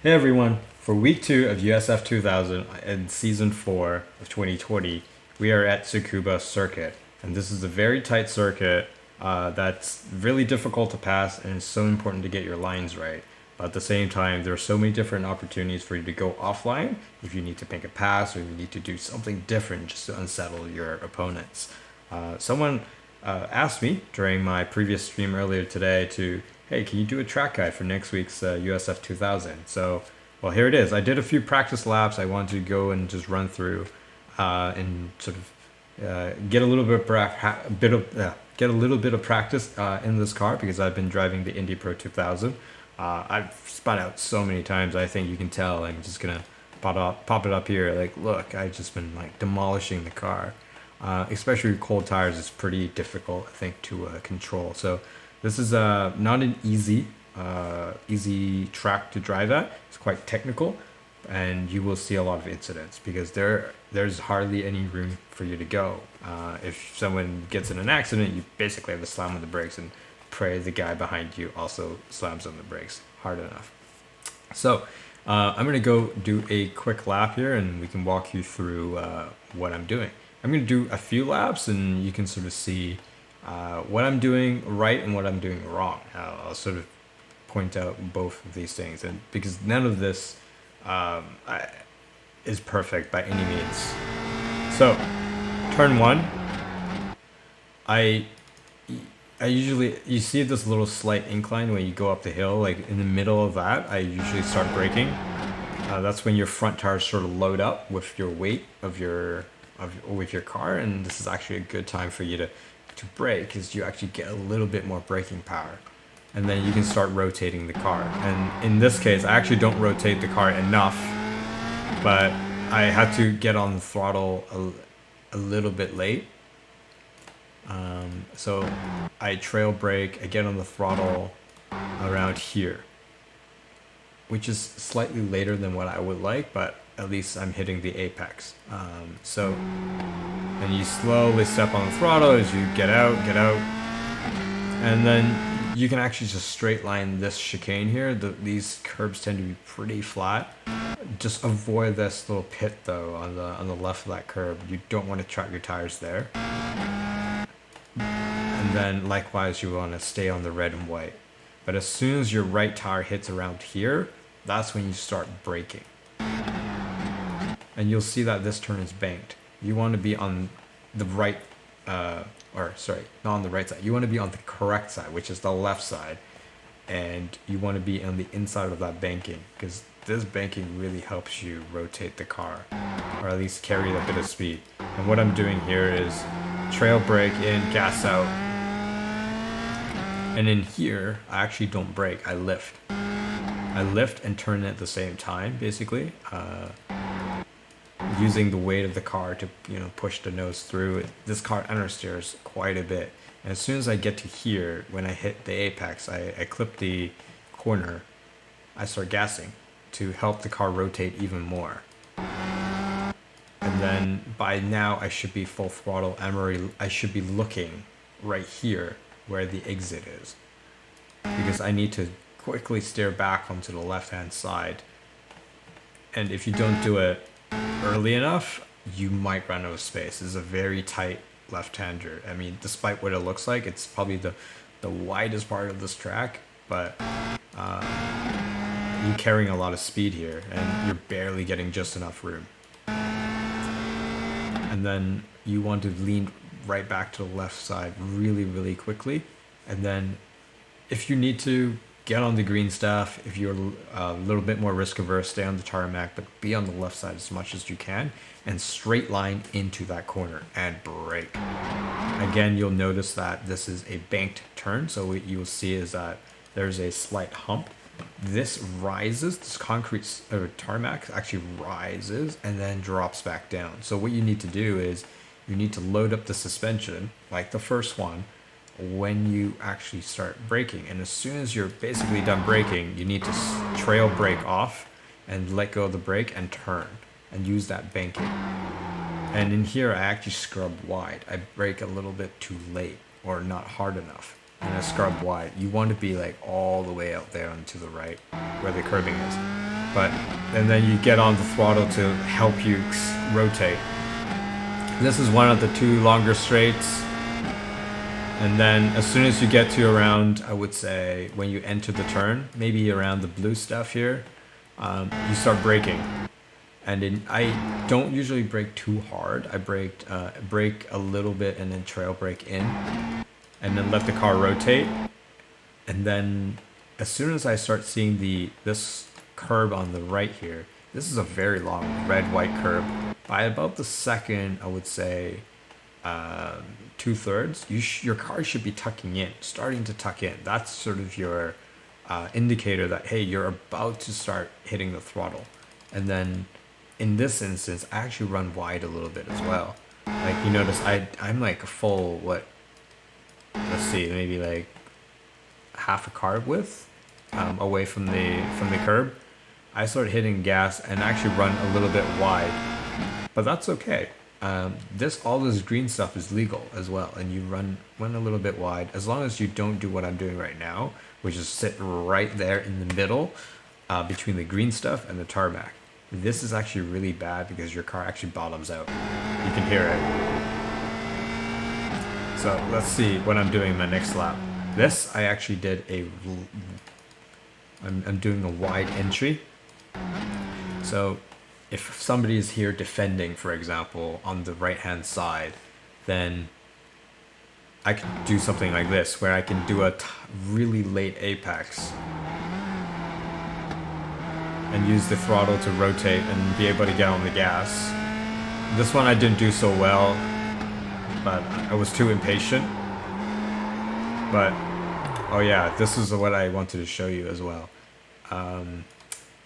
Hey everyone, for week 2 of USF 2000 and season 4 of 2020, we are at Tsukuba Circuit. And this is a very tight circuit that's really difficult to pass and it's so important to get your lines right. But at the same time, there are so many different opportunities for you to go offline if you need to make a pass or you need to do something different just to unsettle your opponents. Someone asked me during my previous stream earlier today to, hey, can you do a track guide for next week's USF 2000? So, well, here it is. I did a few practice laps. I wanted to go and just run through and sort of get a little get a little bit of practice in this car because I've been driving the Indy Pro 2000. I've spun out so many times. I think you can tell. I'm just gonna pop it up here. Like, look, I've just been like demolishing the car. Especially with cold tires, it's pretty difficult, I think, to control. So this is not an easy track to drive at. It's quite technical, and you will see a lot of incidents because there's hardly any room for you to go. If someone gets in an accident, you basically have to slam on the brakes and pray the guy behind you also slams on the brakes hard enough. So I'm going to go do a quick lap here and we can walk you through what I'm doing. I'm going to do a few laps and you can sort of see what I'm doing right and what I'm doing wrong. I'll sort of point out both of these things, and because none of this is perfect by any means. So, turn one, I usually, you see this little slight incline when you go up the hill, like in the middle of that, I usually start braking. That's when your front tires sort of load up with your weight of with your car, and this is actually a good time for you to brake because you actually get a little bit more braking power. And then you can start rotating the car. And in this case, I actually don't rotate the car enough, but I had to get on the throttle a little bit late. So I trail brake, I get on the throttle around here, which is slightly later than what I would like, but at least I'm hitting the apex. And you slowly step on the throttle as you get out, and then you can actually just straight line this chicane here. These curbs tend to be pretty flat. Just avoid this little pit though on the left of that curb. You don't want to trap your tires there. And then likewise, you want to stay on the red and white. But as soon as your right tire hits around here, that's when you start braking. And you'll see that this turn is banked. You want to be on the right, not on the right side. You want to be on the correct side, which is the left side. And you want to be on the inside of that banking, because this banking really helps you rotate the car, or at least carry a bit of speed. And what I'm doing here is trail brake in, gas out. And in here, I actually don't brake, I lift. I lift and turn at the same time, basically. Using the weight of the car to push the nose through. This car understeers quite a bit, and as soon as I get to here, when I hit the apex, I clip the corner, I start gassing to help the car rotate even more. And then by now I should be full throttle. I should be looking right here where the exit is, because I need to quickly steer back onto the left hand side. And if you don't do it early enough, you might run out of space. This is a very tight left-hander. I mean, despite what it looks like, it's probably the widest part of this track, but you're carrying a lot of speed here and you're barely getting just enough room. And then you want to lean right back to the left side really, really quickly. And then if you need to, get on the green stuff. If you're a little bit more risk averse, stay on the tarmac, but be on the left side as much as you can and straight line into that corner and brake. Again, you'll notice that this is a banked turn, so what you will see is that there's a slight hump. This rises, this concrete or tarmac actually rises and then drops back down. So what you need to do is you need to load up the suspension like the first one when you actually start braking. And as soon as you're basically done braking, you need to trail brake off and let go of the brake and turn and use that banking. And in here, I actually scrub wide. I brake a little bit too late or not hard enough. and a scrub wide. You want to be like all the way out there and to the right where the curbing is. but and then you get on the throttle to help you rotate. This is one of the 2 longer straights. And then as soon as you get to around, I would say when you enter the turn, maybe around the blue stuff here, you start braking. And I don't usually brake too hard. I brake a little bit and then trail brake in, and then let the car rotate. And then as soon as I start seeing this curb on the right here, this is a very long red-white curb. By about the second, I would say 2/3, your car should be tucking in, starting to tuck in. That's sort of your indicator that, hey, you're about to start hitting the throttle. And then in this instance, I actually run wide a little bit as well. Like you notice, I'm like a full, let's see, maybe like half a car width away from the curb. I start hitting gas and actually run a little bit wide, but that's okay. All this green stuff is legal as well, and you run a little bit wide as long as you don't do what I'm doing right now, which is sit right there in the middle between the green stuff and the tarmac. This is actually really bad because your car actually bottoms out. You can hear it. So let's see what I'm doing in my next lap. This I actually did I'm doing a wide entry. So if somebody is here defending, for example, on the right hand side, then I can do something like this where I can do a really late apex and use the throttle to rotate and be able to get on the gas. This one I didn't do so well, but I was too impatient. But oh yeah, this is what I wanted to show you as well.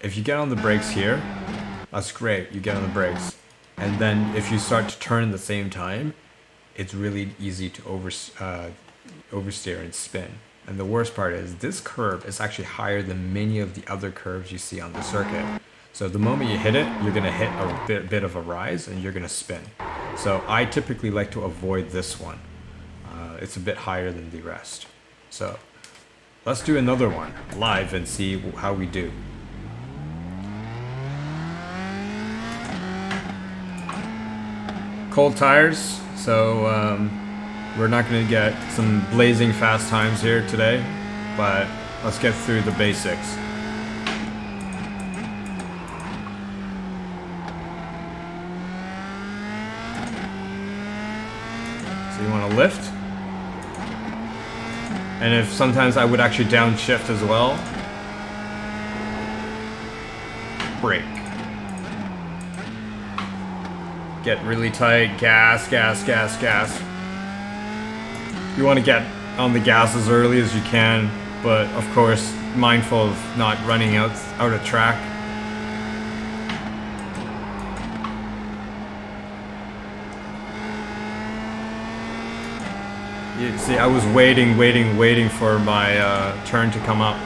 If you get on the brakes here, that's great, you get on the brakes. And then if you start to turn at the same time, it's really easy to oversteer and spin. And the worst part is this curve is actually higher than many of the other curves you see on the circuit. So the moment you hit it, you're gonna hit a bit of a rise and you're gonna spin. So I typically like to avoid this one. It's a bit higher than the rest. So let's do another one live and see how we do. Cold tires, so we're not going to get some blazing fast times here today, but let's get through the basics. So you want to lift, and if sometimes I would actually downshift as well. Brake. Get really tight, gas, gas, gas, gas. You want to get on the gas as early as you can, but of course, mindful of not running out of track. You see, I was waiting for my turn to come up.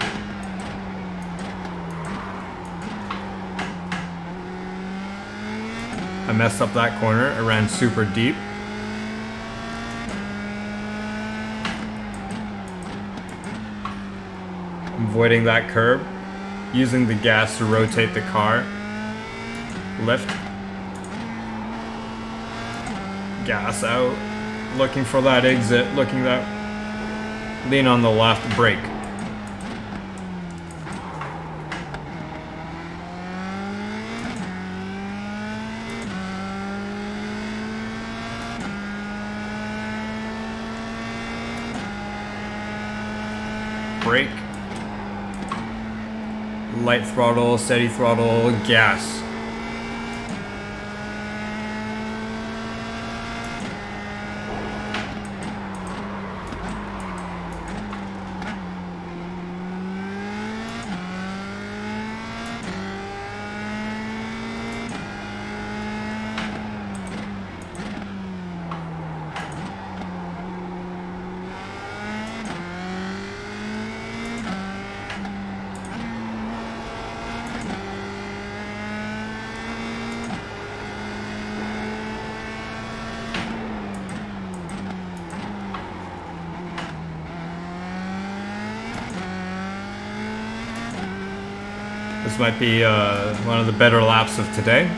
I messed up that corner. I ran super deep. I'm avoiding that curb. Using the gas to rotate the car. Lift. Gas out. Looking for that exit. Lean on the left. Brake. Brake, light throttle, steady throttle, gas. This might be one of the better laps of today.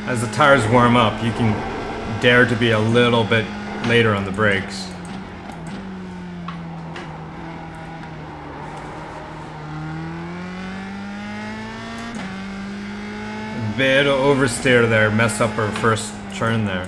As the tires warm up, you can dare to be a little bit later on the brakes. A bit of oversteer there, messed up our first turn there.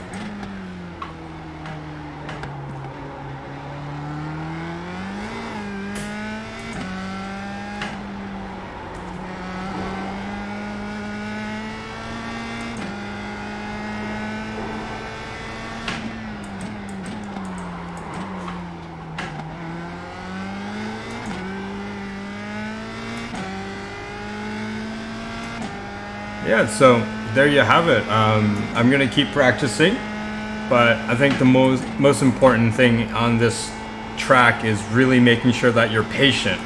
Yeah, so there you have it. I'm gonna keep practicing, but I think the most important thing on this track is really making sure that you're patient,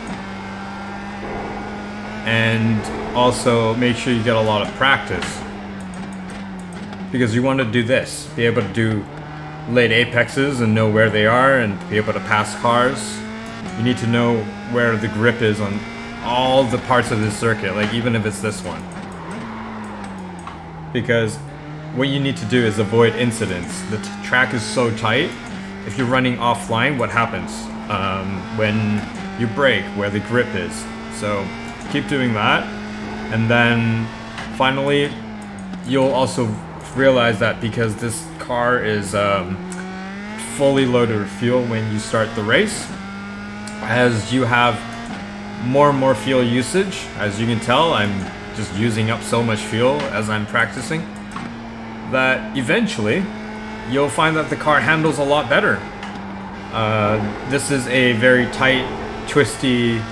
and also make sure you get a lot of practice, because you want to do this, be able to do late apexes and know where they are and be able to pass cars. You need to know where the grip is on all the parts of this circuit, like even if it's this one. Because what you need to do is avoid incidents. The track is so tight. If you're running offline, what happens when you brake, where the grip is? So keep doing that, and then finally you'll also realize that because this car is fully loaded with fuel when you start the race, as you have more and more fuel usage, as you can tell, I'm just using up so much fuel as I'm practicing, that eventually you'll find that the car handles a lot better. This is a very tight, twisty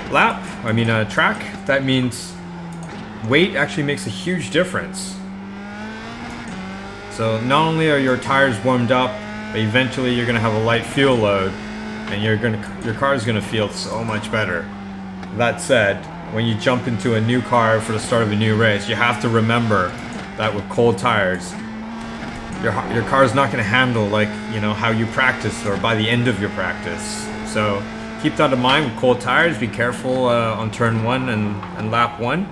track. That means weight actually makes a huge difference. So not only are your tires warmed up, but eventually you're gonna have a light fuel load, and your car is gonna feel so much better. That said, when you jump into a new car for the start of a new race, you have to remember that with cold tires, your car is not going to handle like, you know, how you practice or by the end of your practice. So keep that in mind with cold tires. Be careful on turn 1 and lap 1,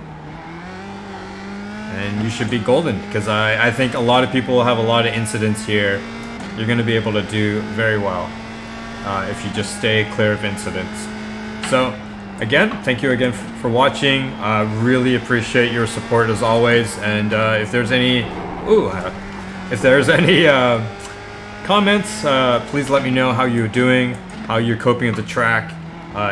and you should be golden, because I think a lot of people have a lot of incidents here. You're going to be able to do very well if you just stay clear of incidents. So again, thank you again for watching. Really appreciate your support as always. And if there's any comments, please let me know how you're doing, how you're coping with the track.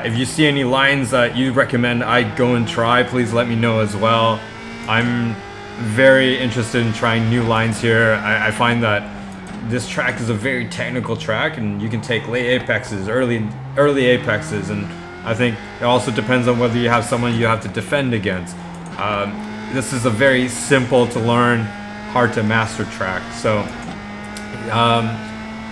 If you see any lines that you recommend I go and try, please let me know as well. I'm very interested in trying new lines here. I find that this track is a very technical track, and you can take late apexes, early apexes, and I think it also depends on whether you have someone you have to defend against. This is a very simple to learn, hard to master track. So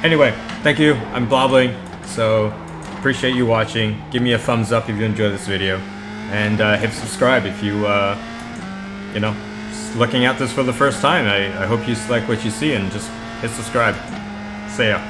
anyway, thank you. I'm blabbling, so appreciate you watching. Give me a thumbs up if you enjoyed this video, and hit subscribe if you looking at this for the first time. I hope you like what you see, and just hit subscribe. See ya.